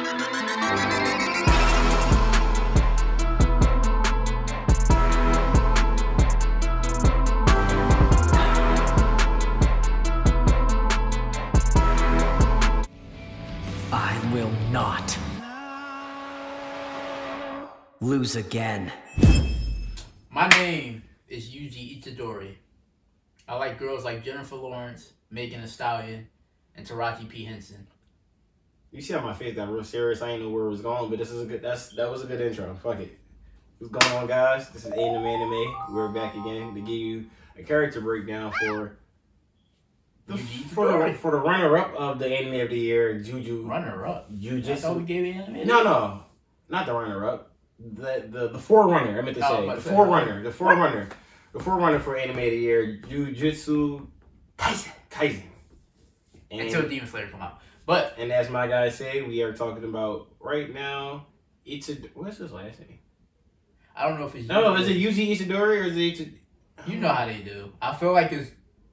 I will not lose again. My name is Yuji Itadori. I like girls like Jennifer Lawrence, Megan Thee Stallion, and Taraji P. Henson. You see how my face got real serious? I ain't know where it was going, but this is a good. That was a good intro. Fuck it. What's going on, guys? This is Anime. We're back again to give you a character breakdown for the runner-up of the anime of the year, Jujutsu. Runner-up? Jujutsu. That's all we gave the anime? No, not the runner-up. The forerunner. I meant to say the forerunner. The forerunner for anime of the year, Jujutsu Kaisen. Until Demon Slayer come out. And as my guys say, we are talking about right now. What's his last name? I don't know if it's. No, is it Yuji Itadori or is it? You know how they do. I feel like it's.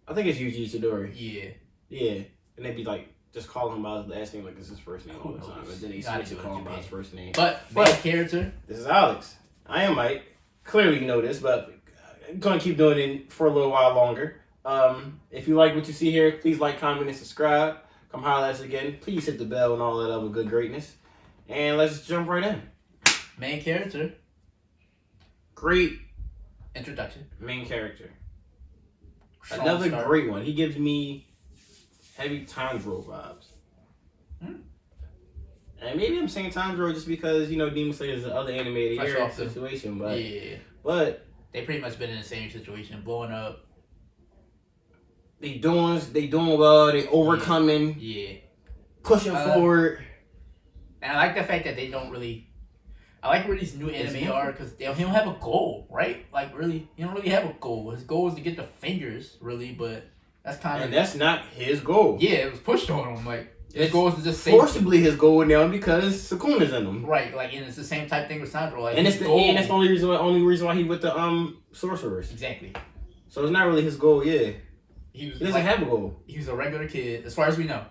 I think it's Yuji Itadori. Yeah. And they'd be like, just call him by his last name like it's his first name all the time. But then they switch to call him by his first name. But character. This is Alex. I am Mike. Clearly you know this, but I'm gonna keep doing it for a little while longer. If you like what you see here, please like, comment, and subscribe. Come holler at us again. Please hit the bell and all that other good greatness. And let's jump right in. Main character. Great Introduction. main character. Strong Another start. great one. He gives me heavy Tanjiro vibes. And maybe I'm saying Tanjiro just because, Demon Slayer is the other anime of the year situation. But they pretty much been in the same situation, blowing up. They doing well. They overcoming. Yeah. Pushing forward. And I like the fact that they don't really. I like where these new anime are because he don't have a goal, right? Like really, he don't really have a goal. His goal is to get the fingers, really, but that's kind of. And that's not his goal. Yeah, it was pushed on him. Like his goal is to just save. Forcibly his goal now because Sukuna's in him. Right, like and it's the same type thing with Sandro. Like, and that's the only reason why he with the sorcerers. Exactly. So it's not really his goal. Yeah. He doesn't have a goal. He was a regular kid, as far as we know.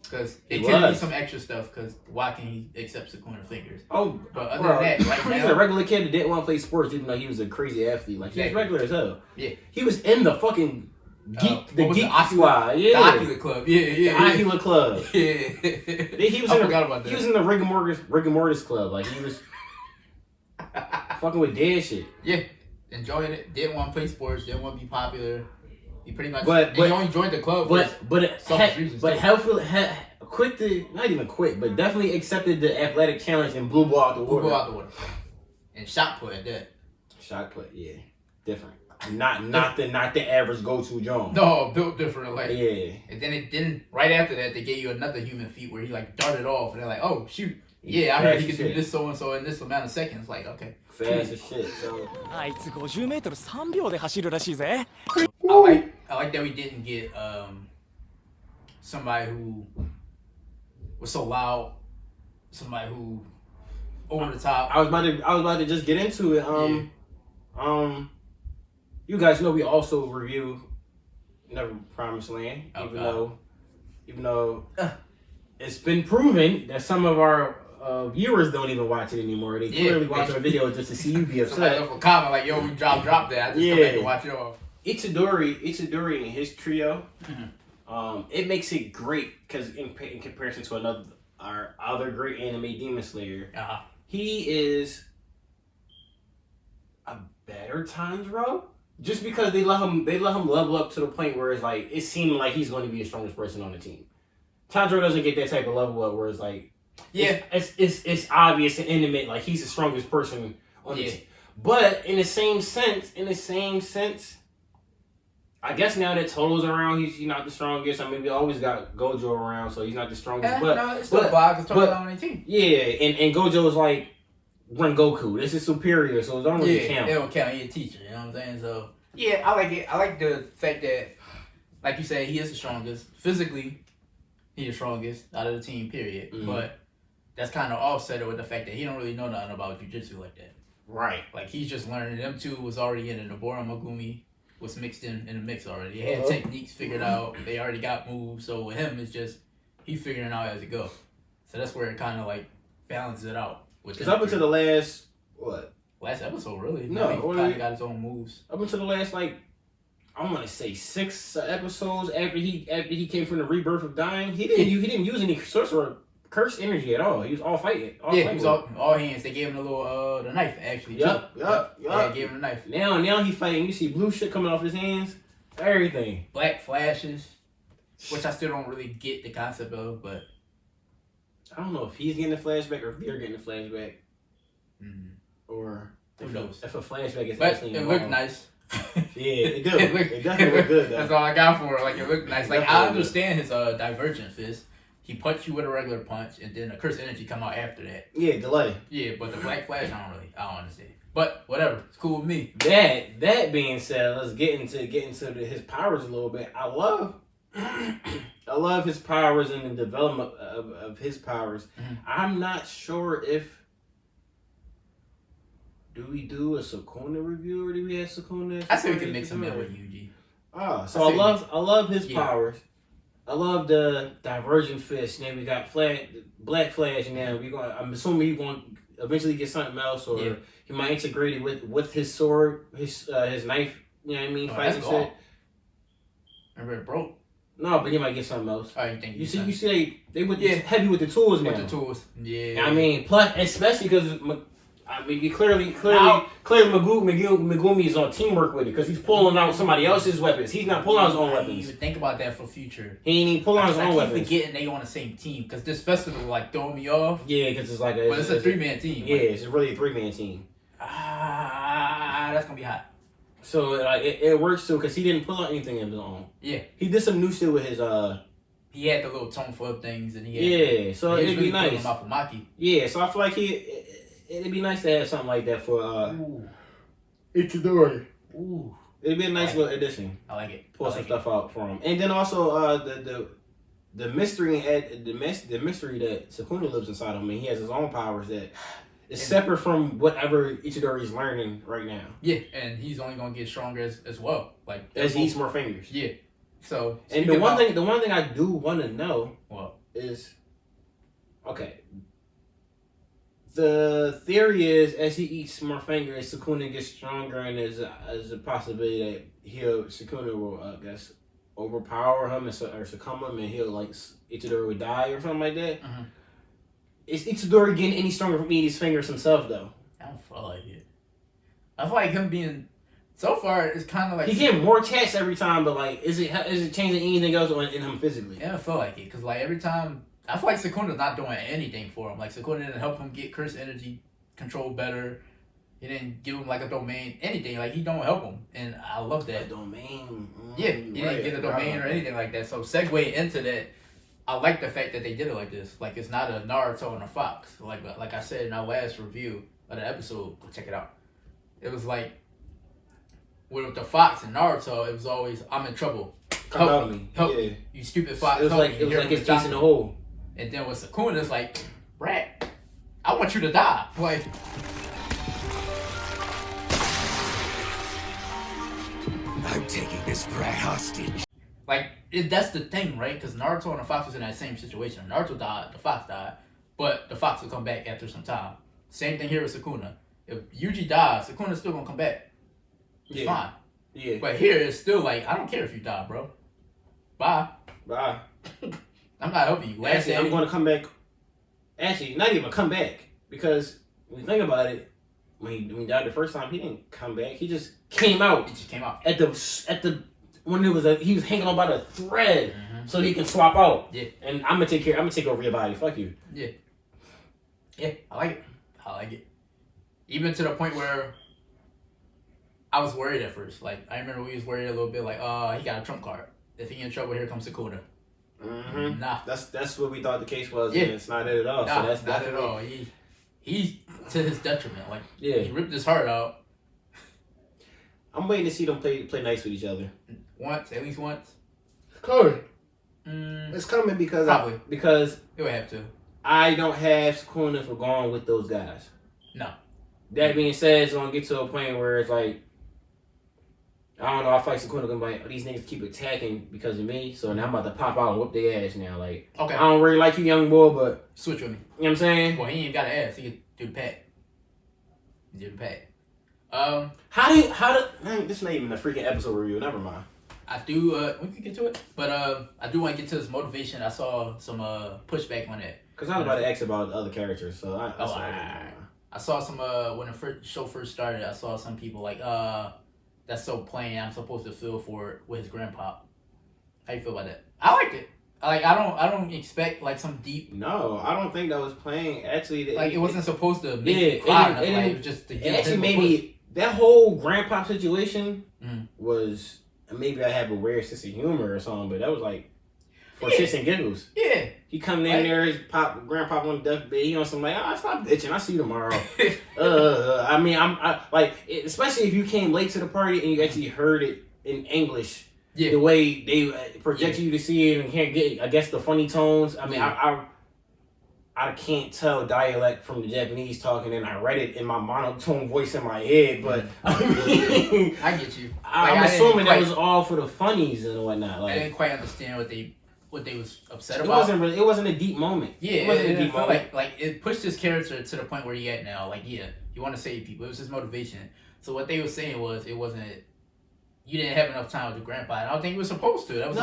Because it could be some extra stuff. Because why can he accept Sukuna fingers? Oh, but other than that, right now, he's a regular kid that didn't want to play sports, even though he was a crazy athlete. Like he was regular as hell. Yeah, he was in the fucking geek squad. Yeah, the Oculus Club. Yeah, the Oculus Club. Yeah, he was. He was in the rigor mortis club. Like he was fucking with dead shit. Yeah, enjoying it. Didn't want to play sports. Didn't want to be popular. He pretty much. He only joined the club. Not even quit, but definitely accepted the athletic challenge and blew ball out the water. And shot put at that. Shot put, yeah, different. Not the average go-to Jones. No, built different, like yeah. And then right after that, they gave you another human feat where he like darted off, and they're like, oh shoot, yeah, I heard he could do this so and so in this amount of seconds. Like okay, fast as shit. So. I like that we didn't get somebody who was so loud, somebody who over the top. I was about to just get into it. You guys know we also review Never Promised Land, even though it's been proven that some of our viewers don't even watch it anymore. They clearly watch our videos just to see you be upset. Somebody left a comment like, "Yo, we dropped that. I just come back and watch y'all." Itadori and his trio, it makes it great because in comparison to our other great anime, Demon Slayer, he is a better Tanjiro. Just because they let him level up to the point where it's like it seemed like he's going to be the strongest person on the team. Tanjiro doesn't get that type of level up where it's like it's obvious and intimate like he's the strongest person on the team. But in the same sense, I guess now that Toto's around, he's not the strongest. I mean, we always got Gojo around, so he's not the strongest. It's still Bob because Toto's on the team. Yeah, and Gojo's like Rengoku. This is superior, so it don't really count. It don't count. He's a teacher, you know what I'm saying? So yeah, I like it. I like the fact that, like you said, he is the strongest. Physically, he's the strongest out of the team, period. Mm-hmm. But that's kind of offset with the fact that he don't really know nothing about Jujutsu like that. Right. Like he's just learning. Them two was already in it. Nobara Megumi was mixed in the mix already. They had techniques figured out. They already got moves. So with him, it's just he figuring out as it goes. So that's where it kind of like balances it out. Because up until the last last episode, really. No, he kind of got his own moves. Up until the last I want to say 6 episodes after he came from the rebirth of dying, he didn't use any sorcerer curse energy at all. He was all fighting. He was all hands. They gave him the little the knife actually. Yup. Yeah, gave him the knife. Now he fighting. You see blue shit coming off his hands. Everything. Black flashes, which I still don't really get the concept of, but I don't know if he's getting a flashback or if they're getting a flashback, or who knows. If a flashback is but actually it involved. looked nice. Yeah, it do. It definitely looked good though. That's all I got for it. Like it looked nice. Like I Definitely understand his divergent fist. He punched you with a regular punch, and then the curse energy come out after that. Yeah, delay. Yeah, but the black flash, I don't understand. But whatever, it's cool with me. That being said, let's get into his powers a little bit. I love his powers and the development of his powers. Mm-hmm. I'm not sure if do we do a Sukuna review or do we have Sukuna? I say we can mix him in with Yuji. Oh, so I love his powers. I love the divergent fist. Then we got black flash, and then I'm assuming he's going to eventually get something else, or he might integrate it with his sword, his knife. You know what I mean? Fighting shit. Remember it broke. No, but he might get something else. Oh, you think you see they went heavy with the tools now. With the tools, yeah. I mean, plus especially because clearly Megumi is on teamwork with it because he's pulling out somebody else's weapons. He's not pulling out his own weapons. I didn't even think about that for future. He ain't even pulling out his own weapons. I keep forgetting they on the same team because this festival like throwing me off. Yeah, because it's like but it's a 3-man team. Yeah, it's really a 3-man team. That's gonna be hot. So like it works too because he didn't pull out anything of his own. Yeah, he did some new shit with his He had the little tone for things and he had so it'd be nice. Yeah, so I feel like it'd be nice to have something like that for Itadori. Ooh, it'd be a nice little addition. I like it. Pull some stuff out for him, and then also the mystery the mystery that Sukuna lives inside him. I mean, he has his own powers that. It's separate from whatever Itadori's learning right now. Yeah, and he's only gonna get stronger as well. Like as he eats more fingers. Yeah. So and the one thing I do want to know is okay. The theory is as he eats more fingers, Sukuna gets stronger, and there's a possibility that Sukuna will I guess overpower him or succumb him, and he'll like Itadori would die or something like that. Mm-hmm. Is Itadori getting any stronger from eating his fingers himself, though? I don't feel like it. I feel like him being... So far, it's kind of like... He's getting more attached every time, but, like, is it changing anything else in him physically? Yeah, I feel like it. Because, like, every time... I feel like Sukuna's not doing anything for him. Like, Sukuna didn't help him get curse energy control better. He didn't give him, like, a domain, anything. Like, he don't help him. And I love that. A domain? Yeah, he didn't get a domain or anything like that. So, segue into that... I like the fact that they did it like this. Like, it's not a Naruto and a Fox. Like I said in our last review of the episode, go check it out. It was like, with the Fox and Naruto, it was always, I'm in trouble. Help me. Help me. You stupid Fox. It was like it's chasing the hole. And then with Sukuna, it's like, Rat, I want you to die. Like, I'm taking this brat hostage. Like, that's the thing, right? Because Naruto and the Fox was in that same situation. Naruto died, the Fox died, but the Fox will come back after some time. Same thing here with Sukuna. If Yuji dies, Sukuna's still gonna come back. It's fine. Yeah. But here, it's still like, I don't care if you die, bro. Bye. I'm not helping you. Actually, I'm gonna come back. Actually, not even come back. Because when you think about it, when he died the first time, he didn't come back. He just came out. He just came out. At the when he was hanging on by the thread, so he can swap out. Yeah. And I'm gonna take over your body. Fuck you. Yeah. Yeah, I like it. Even to the point where I was worried at first. Like, I remember we was worried a little bit. Like, he got a trump card. If he in trouble, here comes Sukuna. Mm-hmm. Nah. That's what we thought the case was. Yeah. And it's not it at all. Nah, so that's not at all. He's to his detriment. Like, yeah. He ripped his heart out. I'm waiting to see them play nice with each other. At least once. It's coming. Mm, It's coming because it would have to. I don't have Sukuna for going with those guys. No. That being said, it's gonna get to a point where it's like, I don't know. I feel like Sukuna gonna be like, these niggas keep attacking because of me, so now I'm about to pop out and whoop their ass now. Like, okay, I don't really like you, young boy, but switch with me. You know what I'm saying? Well, he ain't got an ass. He can do the pat. He did the pat. This is not even a freaking episode review. Never mind. I do. We can get to it, but I do want to get to his motivation. I saw some pushback on that. Cause I was about to ask about the other characters, so I saw some when the show first started. I saw some people like, that's so plain. I'm supposed to feel for it with his grandpa. How you feel about that? I liked it. I don't expect like some deep. No, I don't think that was playing. Actually, it wasn't supposed to make it cry. It was just to give actually him maybe that whole grandpa situation was. Maybe I have a weird sense of humor or something, but that was like for shits and giggles. Yeah. He come in there, his grandpa on the deathbed, he on some like, stop bitching, I'll see you tomorrow. I mean, I like, especially if you came late to the party and you actually heard it in English. Yeah. The way they project you to see it and can't get, I guess, the funny tones. I mean, I can't tell dialect from the Japanese talking, and I read it in my monotone voice in my head, but I mean, I get you. I'm assuming that was all for the funnies and whatnot. Like, I didn't quite understand what they was upset about. It wasn't a deep moment. Yeah, it wasn't a deep moment. Like it pushed his character to the point where he at now. Like, yeah, you want to save people. It was his motivation. So what they were saying was it wasn't. You didn't have enough time with your grandpa. And I don't think you were supposed to. That was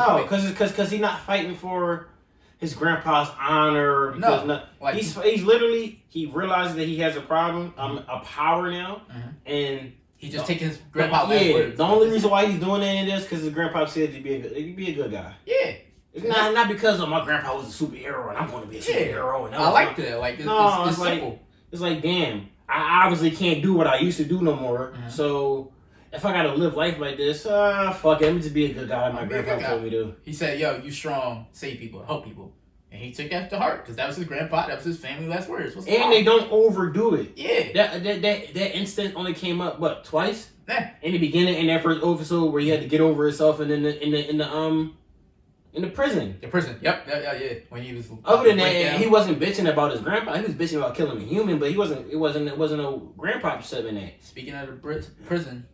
because he's not fighting for his grandpa's honor. Because he's literally, he realizes that he has a problem, a power now, and he just taking his grandpa last words. The only reason why he's doing any of this because his grandpa said he'd be a good guy. Yeah. It's not because my grandpa was a superhero and I'm going to be a superhero. And I like that. Like, it's simple. It's like, damn, I obviously can't do what I used to do no more. So if I gotta live life like this, fuck it, let me just be a good guy. My grandpa told me to. He said, "Yo, you strong, save people, help people," and he took that to heart because that was his grandpa, that was his family last words. And they don't overdo it. Yeah, that instant only came up twice? Yeah. In the beginning, in that first episode where he had to get over himself, and then in the prison. The prison. Yep. Yeah. When he was. Other than that, he wasn't bitching about his grandpa. He was bitching about killing a human, but he wasn't. It wasn't no grandpa stuff in that. Speaking of the prison.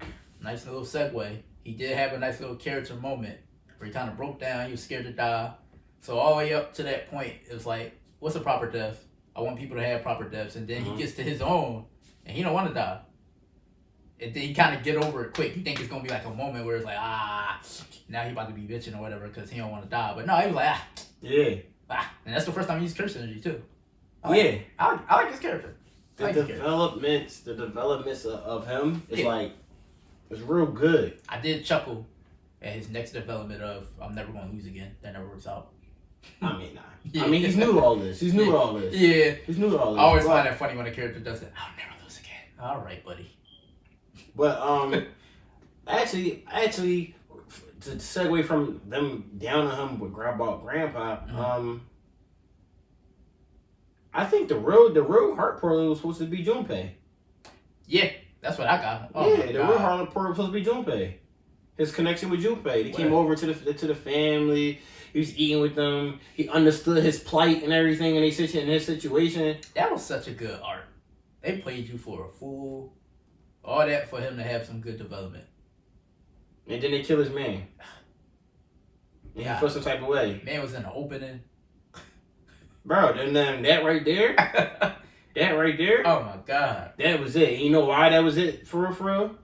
Nice little segue. He did have a nice little character moment where he kind of broke down. He was scared to die. So all the way up to that point, it was like, what's a proper death? I want people to have proper deaths. And then he gets to his own, and he don't want to die. And then he kind of get over it quick. He think it's going to be like a moment where it's like, now he about to be bitching or whatever because he don't want to die. But no, he was like, Yeah. And that's the first time he used curse energy, too. I like his character. The developments of him is like, it's real good. I did chuckle at his next development of I'm never going to lose again. That never works out. I mean, I mean, he's new to all this. Yeah. He's new to all this. I always find that funny when a character does it. I'll never lose again. All right, buddy. But actually, to segue from them down on him with grandpa, I think the real heart portal was supposed to be Junpei. Yeah. That's what I got. The real heart portal was supposed to be Junpei. His connection with Junpei. He came over to the family. He was eating with them. He understood his plight and everything in his situation. That was such a good arc. They played you for a fool. All that for him to have some good development. And then they kill his man. And he felt some type of way. Man was in the opening. Bro, then that right there. That right there. Oh my God. That was it. You know why that was it for real?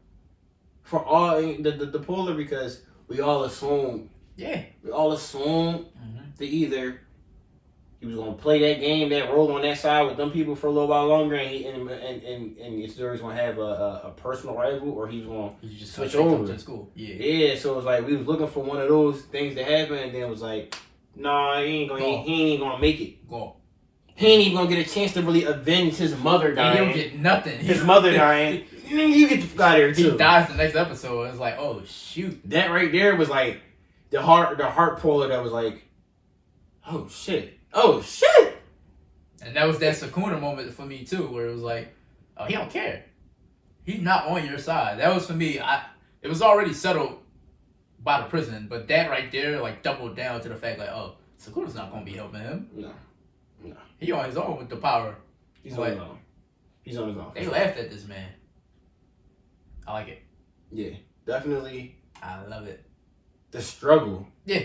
For all the polar, because we all assumed. Yeah. We all assumed that either he was gonna play that game, that role on that side with them people for a little while longer, and Itadori's gonna have a personal rival, or he's gonna just switch over to school. Yeah. Yeah. So it was like we was looking for one of those things to happen, and then it was like, nah, he ain't gonna make it. Go. He ain't even gonna get a chance to really avenge his mother dying. He don't get nothing. His mother dying. You get the fuck out of here too. He dies the next episode. It's like, oh shoot. That right there was like the heart puller that was like, oh shit. And that was that Sukuna moment for me too, where it was like, oh, he don't care. He's not on your side. That was for me. It was already settled by the prison, but that right there like doubled down to the fact like, oh, Sukuna's not gonna be helping him. No. He on his own with the power. He's on his own. They laughed at this man. I like it. Yeah, definitely I love it. The struggle. Yeah.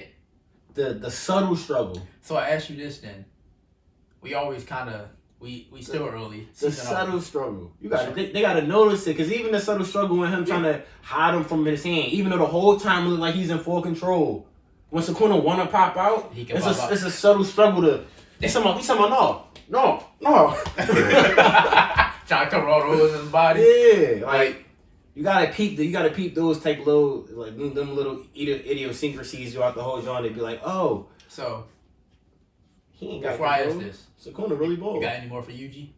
The subtle struggle. So I ask you this then. We always kind of we still early. The subtle struggle. You got they got to notice it because even the subtle struggle with him trying to hide him from his hand, even though the whole time it looked like he's in full control. When Sukuna want to pop out, it's a subtle struggle to. He's talking about no. Trying to cover all the holes in his body. Yeah, like you gotta peep those type little like them little idiosyncrasies throughout the whole genre. They'd be like, oh, so he ain't got. Before I ask this, Sukuna really bold. You got any more for Yuji?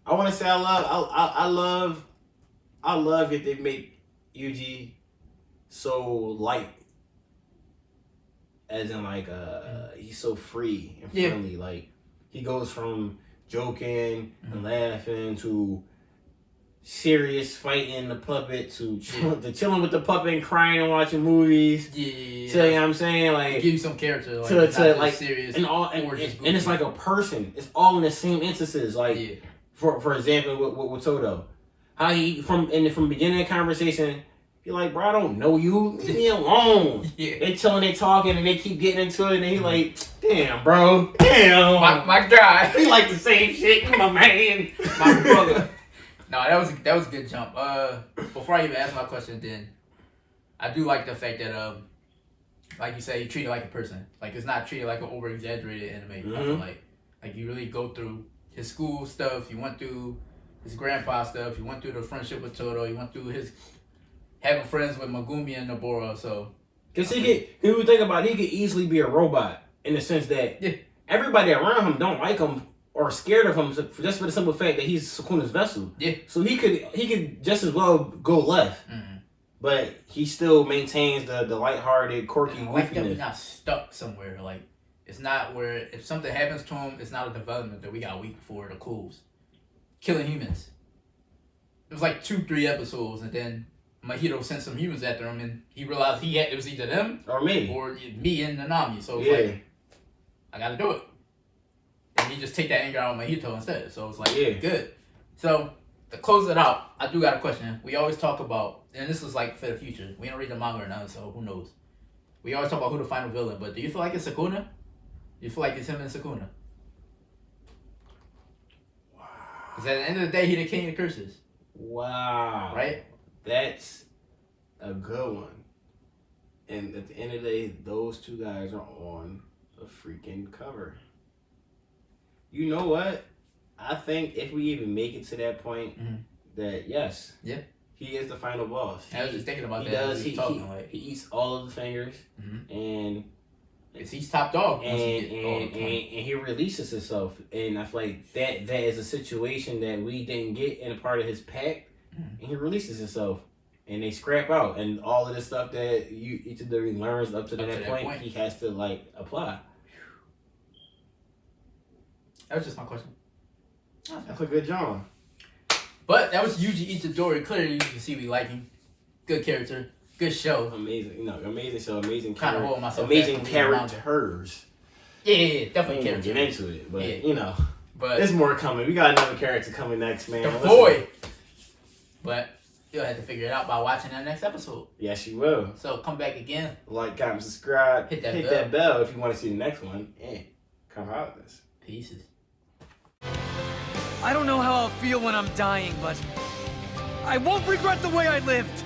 I want to say I love that they make Yuji so light, as in like he's so free and friendly. Like he goes from joking and laughing to serious fighting the puppet to chilling with the puppet and crying and watching movies. Yeah. So, you know what I'm saying? Like give you some character, like to like serious and all and it's like a person. It's all in the same instances. Like for example with Todo. How he from beginning of the conversation, you're like, bro, I don't know you. Leave me alone. They chilling, they talking, and they keep getting into it, and he like, damn, bro, damn, my guy. He like the same shit, my man, my brother. No, that was a good jump. Before I even ask my question, then I do like the fact that like you say, you treat it like a person. Like it's not treated like an over exaggerated anime. I feel like you really go through his school stuff. You went through his grandpa stuff. You went through the friendship with Todo. You went through his having friends with Megumi and Nobara, so because if you think about it, he could easily be a robot in the sense that everybody around him don't like him or scared of him just for the simple fact that he's Sukuna's vessel. Yeah. So he could just as well go left, but he still maintains the lighthearted, quirky like that we're not stuck somewhere. Like it's not where if something happens to him, it's not a development that we got weak for the cools. Killing humans. It was like 2-3 episodes, and then Mahito sent some humans after him, and he realized it was either them or me and Nanami. So it's like, I gotta do it. And he just take that anger out on Mahito instead. So it's like, good. So to close it out, I do got a question. We always talk about, and this is like for the future. We don't read the manga or nothing, so who knows? We always talk about who the final villain, but do you feel like it's Sukuna? Do you feel like it's him and Sukuna? Wow. Because at the end of the day, he the king of curses. Wow. Right? That's a good one. And at the end of the day, those two guys are on a freaking cover. You know what? I think if we even make it to that point, that yes, he is the final boss. I was just thinking about that. He eats all of the fingers, and he's top dog. And he releases himself. And I feel like that is a situation that we didn't get in a part of his pack. And he releases himself, and they scrap out, and all of the stuff that Itadori learns up to that point, he has to like apply. That was just my question. That's a good job. But that was Yuji Itadori. Clearly, you can see we like him. Good character, good show. Amazing, amazing show, amazing kind of hold myself amazing characters. Yeah, definitely characters. Get into it, but but there's more coming. We got another character coming next, man. The boy. But you'll have to figure it out by watching that next episode. Yes, you will. So come back again. Like, comment, subscribe. Hit that bell if you want to see the next one. And come out with us. Pieces. I don't know how I'll feel when I'm dying, but I won't regret the way I lived.